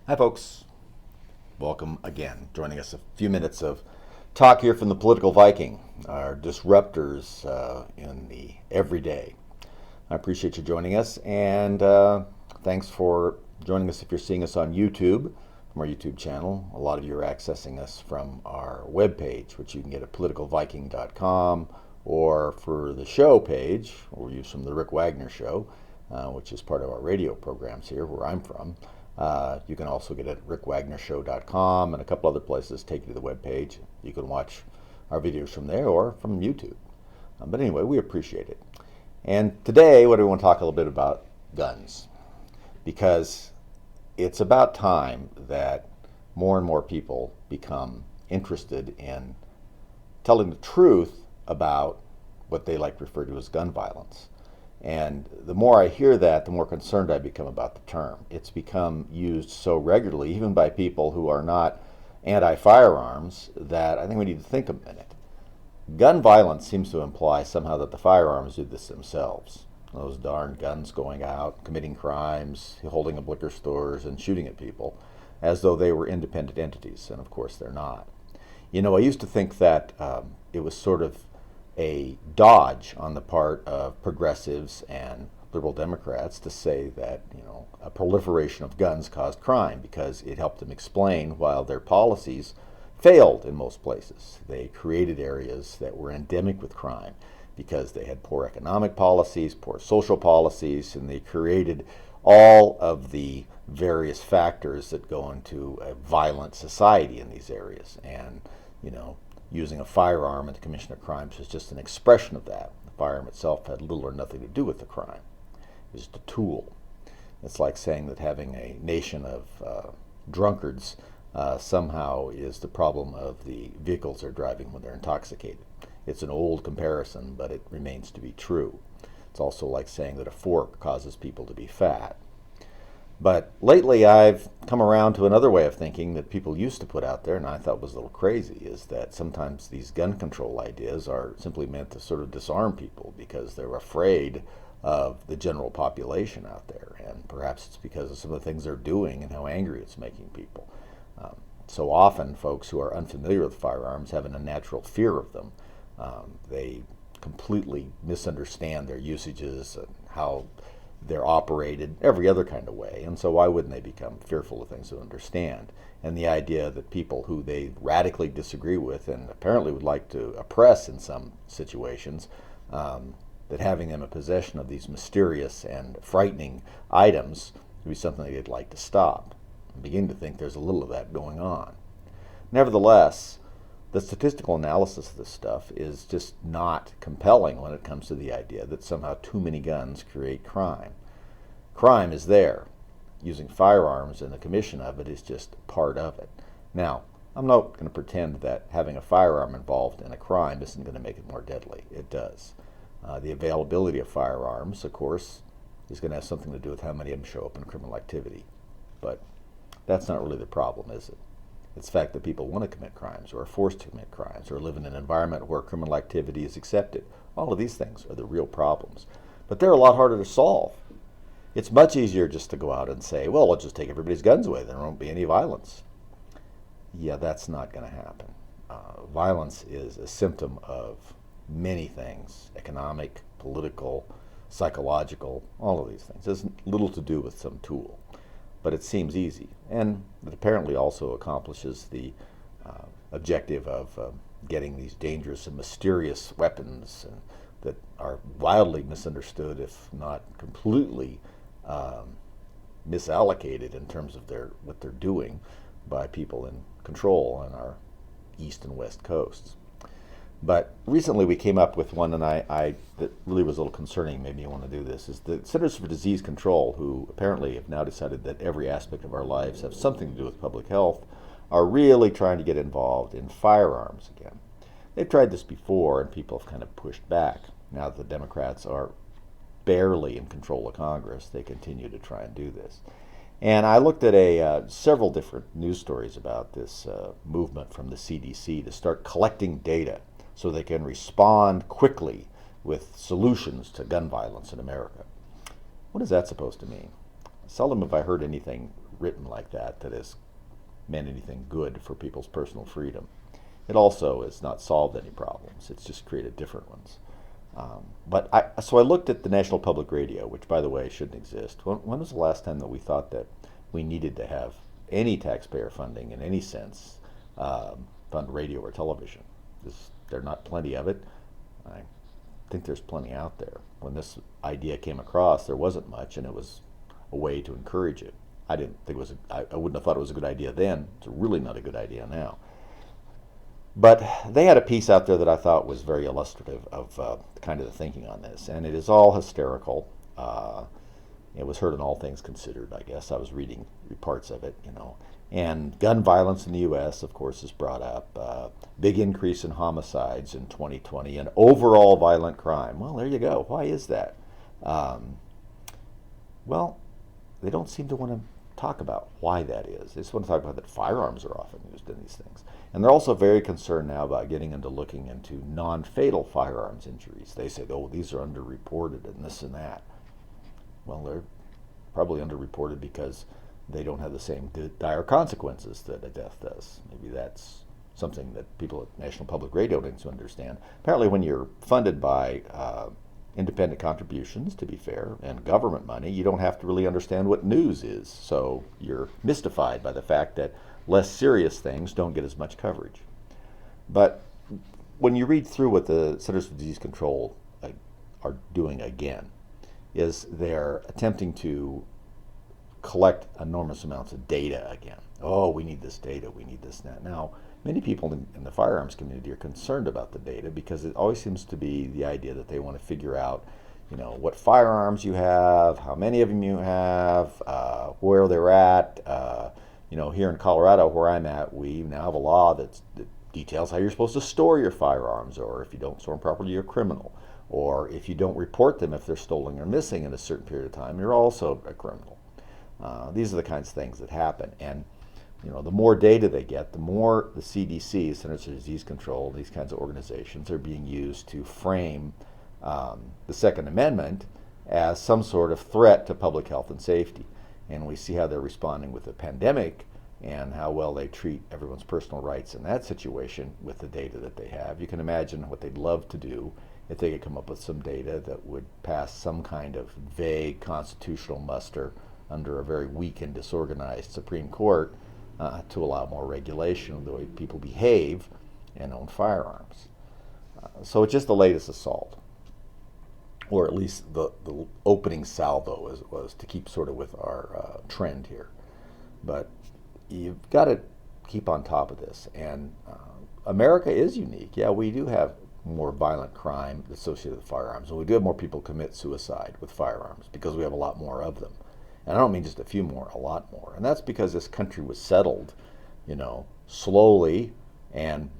Hi, folks. Welcome again. Joining us a few minutes of talk here from the Political Viking, our disruptors in the everyday. I appreciate you joining us, and thanks for joining us if you're seeing us on YouTube, from our YouTube channel. A lot of you are accessing us from our webpage, which you can get at politicalviking.com, or for the show page, we'll use from the Rick Wagner Show, which is part of our radio programs here where I'm from. You can also get it at rickwagnershow.com and a couple other places take you to the webpage. You can watch our videos from there or from YouTube. But anyway, we appreciate it. And today, what do we want to talk a little bit about? Guns. Because it's about time that more and more people become interested in telling the truth about what they like to refer to as gun violence. And the more I hear that, the more concerned I become about the term. It's become used so regularly, even by people who are not anti-firearms, that I think we need to think a minute. Gun violence seems to imply somehow that the firearms do this themselves. Those darn guns going out, committing crimes, holding up liquor stores, and shooting at people, as though they were independent entities, and of course they're not. You know, I used to think that it was sort of a dodge on the part of progressives and liberal Democrats to say that, a proliferation of guns caused crime because it helped them explain why their policies failed in most places. They created areas that were endemic with crime because they had poor economic policies, poor social policies, and they created all of the various factors that go into a violent society in these areas. And, using a firearm in the commission of crimes was just an expression of that. The firearm itself had little or nothing to do with the crime. It was just a tool. It's like saying that having a nation of drunkards somehow is the problem of the vehicles they're driving when they're intoxicated. It's an old comparison, but it remains to be true. It's also like saying that a fork causes people to be fat. But lately I've come around to another way of thinking that people used to put out there, and I thought was a little crazy, is that sometimes these gun control ideas are simply meant to sort of disarm people because they're afraid of the general population out there. And perhaps it's because of some of the things they're doing and how angry it's making people. So often folks who are unfamiliar with firearms have an unnatural fear of them. They completely misunderstand their usages and how they're operated every other kind of way. And so why wouldn't they become fearful of things they understand? And the idea that people who they radically disagree with and apparently would like to oppress in some situations, that having them in possession of these mysterious and frightening items would be something they'd like to stop. I begin to think there's a little of that going on. Nevertheless, the statistical analysis of this stuff is just not compelling when it comes to the idea that somehow too many guns create crime. Crime is there. Using firearms and the commission of it is just part of it. Now, I'm not going to pretend that having a firearm involved in a crime isn't going to make it more deadly. It does. The availability of firearms, of course, is going to have something to do with how many of them show up in criminal activity. But that's not really the problem, is it? It's the fact that people want to commit crimes or are forced to commit crimes or live in an environment where criminal activity is accepted. All of these things are the real problems. But they're a lot harder to solve. It's much easier just to go out and say, well, let's just take everybody's guns away. There won't be any violence. Yeah, that's not going to happen. Violence is a symptom of many things: economic, political, psychological, all of these things. It has little to do with some tool. But it seems easy, and it apparently also accomplishes the objective of getting these dangerous and mysterious weapons that are wildly misunderstood, if not completely misallocated in terms of what they're doing by people in control on our east and west coasts. But recently we came up with one, and I that really was a little concerning, made me want to do this, is the Centers for Disease Control, who apparently have now decided that every aspect of our lives have something to do with public health, are really trying to get involved in firearms again. They've tried this before, and people have kind of pushed back. Now that the Democrats are barely in control of Congress, they continue to try and do this. And I looked at several different news stories about this movement from the CDC to start collecting data so they can respond quickly with solutions to gun violence in America. What is that supposed to mean? seldom have I heard anything written like that that has meant anything good for people's personal freedom. It also has not solved any problems. It's just created different ones. So I looked at the National Public Radio, which, by the way, shouldn't exist. When was the last time that we thought that we needed to have any taxpayer funding in any sense fund radio or television? There are not plenty of it. I think there's plenty out there. When this idea came across, there wasn't much, and it was a way to encourage it. I didn't think it was. I wouldn't have thought it was a good idea then. It's really not a good idea now. But they had a piece out there that I thought was very illustrative of kind of the thinking on this, and it is all hysterical. It was heard in All Things Considered, I guess. I was reading parts of it, And gun violence in the U.S., of course, is brought up. Big increase in homicides in 2020 and overall violent crime. Well, there you go. Why is that? Well, they don't seem to want to talk about why that is. They just want to talk about that firearms are often used in these things. And they're also very concerned now about getting into looking into non-fatal firearms injuries. They say, oh, these are underreported and this and that. Well, they're probably underreported because they don't have the same dire consequences that a death does. Maybe that's something that people at National Public Radio need to understand. Apparently when you're funded by independent contributions, to be fair, and government money, you don't have to really understand what news is. So you're mystified by the fact that less serious things don't get as much coverage. But when you read through what the Centers for Disease Control are doing again, is they're attempting to collect enormous amounts of data again. Oh, we need this data, we need this and that. Now, many people in the firearms community are concerned about the data because it always seems to be the idea that they want to figure out, what firearms you have, how many of them you have, where they're at. Here in Colorado, where I'm at, we now have a law that details how you're supposed to store your firearms, or if you don't store them properly, you're a criminal. Or if you don't report them if they're stolen or missing in a certain period of time, you're also a criminal. These are the kinds of things that happen. And the more data they get, the more the CDC, Centers for Disease Control, these kinds of organizations are being used to frame the Second Amendment as some sort of threat to public health and safety. And we see how they're responding with the pandemic and how well they treat everyone's personal rights in that situation with the data that they have. You can imagine what they'd love to do if they could come up with some data that would pass some kind of vague constitutional muster under a very weak and disorganized Supreme Court to allow more regulation of the way people behave and own firearms. So it's just the latest assault, or at least the opening salvo, as it was, to keep sort of with our trend here. But you've got to keep on top of this. And America is unique. Yeah, we do have more violent crime associated with firearms, and we do have more people commit suicide with firearms because we have a lot more of them. And I don't mean just a few more, a lot more. And that's because this country was settled, slowly and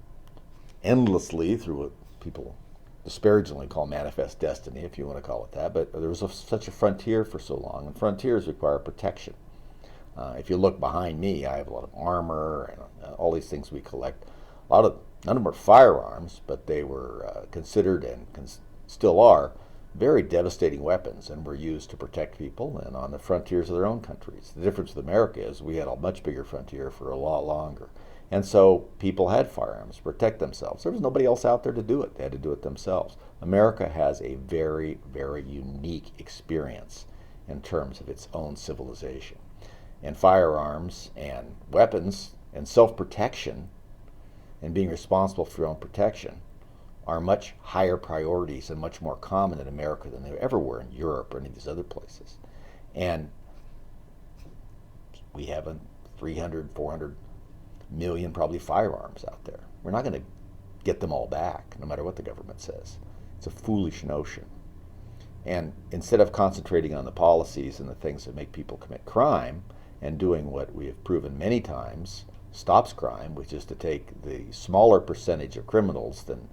endlessly through what people disparagingly call manifest destiny, if you want to call it that. But there was such a frontier for so long, and frontiers require protection. If you look behind me, I have a lot of armor and all these things we collect. None of them are firearms, but they were considered and still are very devastating weapons, and were used to protect people and on the frontiers of their own countries. The difference with America is we had a much bigger frontier for a lot longer. And so people had firearms to protect themselves. There was nobody else out there to do it. They had to do it themselves. America has a very, very unique experience in terms of its own civilization. And firearms and weapons and self-protection and being responsible for your own protection are much higher priorities and much more common in America than they ever were in Europe or any of these other places. And we have 300, 400 million probably firearms out there. We're not going to get them all back, no matter what the government says. It's a foolish notion. And instead of concentrating on the policies and the things that make people commit crime and doing what we have proven many times stops crime, which is to take the smaller percentage of criminals than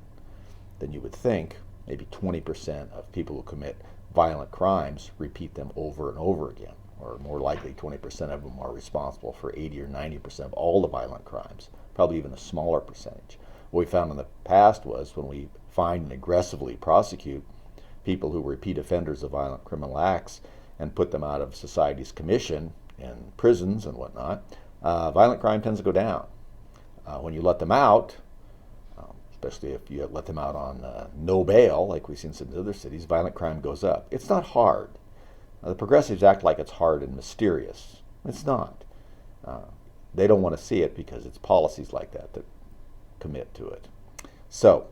you would think, maybe 20% of people who commit violent crimes repeat them over and over again, or more likely 20% of them are responsible for 80 or 90% of all the violent crimes, probably even a smaller percentage. What we found in the past was when we find and aggressively prosecute people who repeat offenders of violent criminal acts, and put them out of society's commission in prisons and whatnot, violent crime tends to go down. When you let them out, especially if you let them out on no bail, like we've seen in some other cities, violent crime goes up. It's not hard. The progressives act like it's hard and mysterious. It's not. They don't want to see it because it's policies like that that commit to it. So,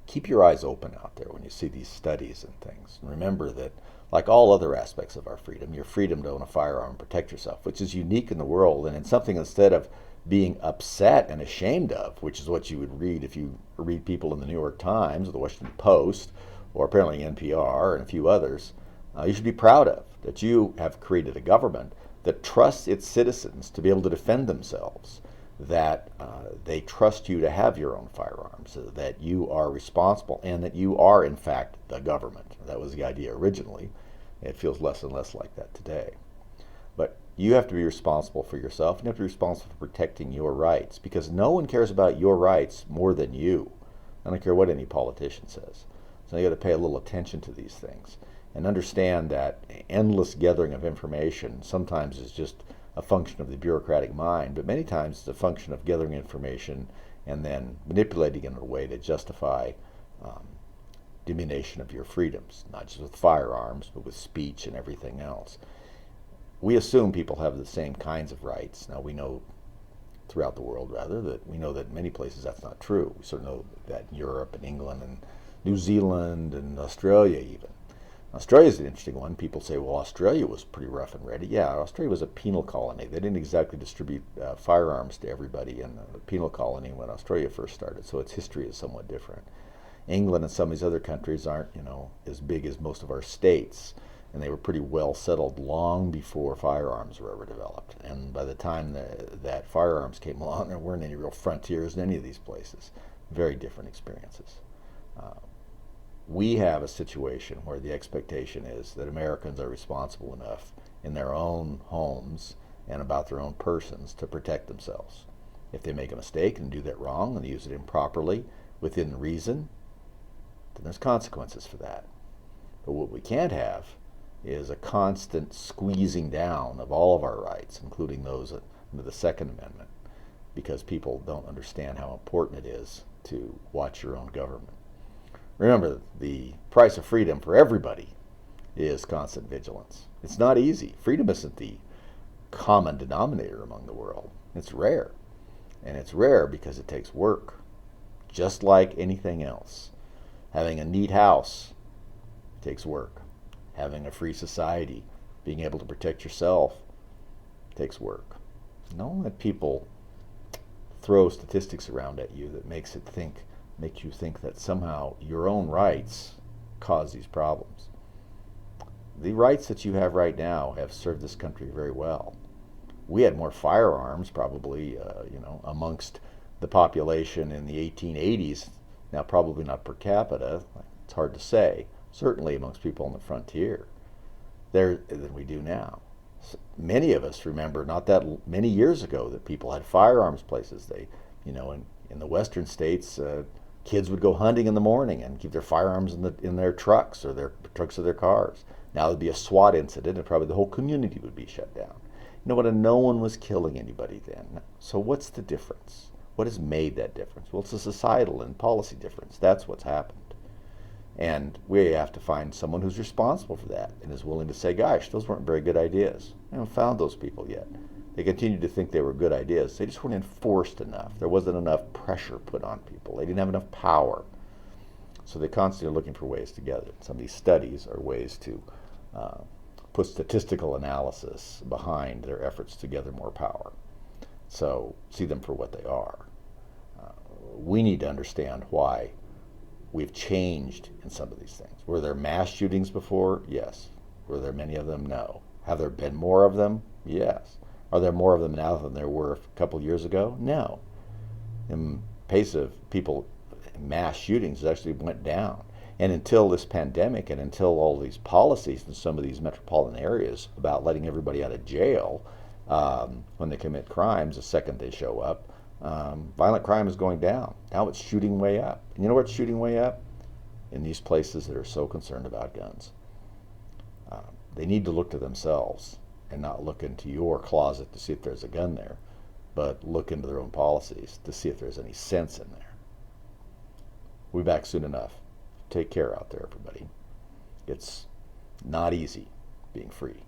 keep your eyes open out there when you see these studies and things. And remember that, like all other aspects of our freedom, your freedom to own a firearm and protect yourself, which is unique in the world, and it's something instead of being upset and ashamed of, which is what you would read if you read people in the New York Times or the Washington Post, or apparently NPR and a few others, you should be proud of that you have created a government that trusts its citizens to be able to defend themselves, that they trust you to have your own firearms, that you are responsible, and that you are, in fact, the government. That was the idea originally. It feels less and less like that today. But you have to be responsible for yourself, and you have to be responsible for protecting your rights, because no one cares about your rights more than you. I don't care what any politician says. So you got to pay a little attention to these things and understand that endless gathering of information sometimes is just a function of the bureaucratic mind, but many times it's a function of gathering information and then manipulating it in a way to justify diminution of your freedoms, not just with firearms, but with speech and everything else. We assume people have the same kinds of rights. Now we know throughout the world, rather, that we know that in many places that's not true. We sort of know that in Europe and England and New Zealand and Australia even. Australia is an interesting one. People say, well, Australia was pretty rough and ready. Yeah, Australia was a penal colony. They didn't exactly distribute firearms to everybody in the penal colony when Australia first started, so its history is somewhat different. England and some of these other countries aren't, as big as most of our states, and they were pretty well settled long before firearms were ever developed. And by the time that firearms came along, there weren't any real frontiers in any of these places. Very different experiences. We have a situation where the expectation is that Americans are responsible enough in their own homes and about their own persons to protect themselves. If they make a mistake and do that wrong and use it improperly within reason, then there's consequences for that. But what we can't have is a constant squeezing down of all of our rights, including those under the Second Amendment, because people don't understand how important it is to watch your own government. Remember, the price of freedom for everybody is constant vigilance. It's not easy. Freedom isn't the common denominator among the world. It's rare. And it's rare because it takes work, just like anything else. Having a neat house takes work. Having a free society, being able to protect yourself, takes work. Don't let people throw statistics around at you that makes you think that somehow your own rights cause these problems. The rights that you have right now have served this country very well. We had more firearms probably, amongst the population in the 1880s. Now, probably not per capita. It's hard to say. Certainly amongst people on the frontier, than we do now. So many of us remember not that many years ago that people had firearms places. They, in the western states, kids would go hunting in the morning and keep their firearms in their trucks or their trucks of their cars. Now there'd be a SWAT incident and probably the whole community would be shut down. No one was killing anybody then. So what's the difference? What has made that difference? Well, it's a societal and policy difference. That's what's happened. And we have to find someone who's responsible for that and is willing to say, gosh, those weren't very good ideas. I haven't found those people yet. They continued to think they were good ideas. They just weren't enforced enough. There wasn't enough pressure put on people. They didn't have enough power. So they constantly are looking for ways to gather. Some of these studies are ways to put statistical analysis behind their efforts to gather more power. So see them for what they are. We need to understand why we've changed in some of these things. Were there mass shootings before? Yes. Were there many of them? No. Have there been more of them? Yes. Are there more of them now than there were a couple years ago? No. The pace of people, mass shootings actually went down. And until this pandemic and until all these policies in some of these metropolitan areas about letting everybody out of jail when they commit crimes the second they show up, violent crime is going down. Now it's shooting way up. And you know where it's shooting way up? In these places that are so concerned about guns. They need to look to themselves and not look into your closet to see if there's a gun there, but look into their own policies to see if there's any sense in there. We'll be back soon enough. Take care out there, everybody. It's not easy being free.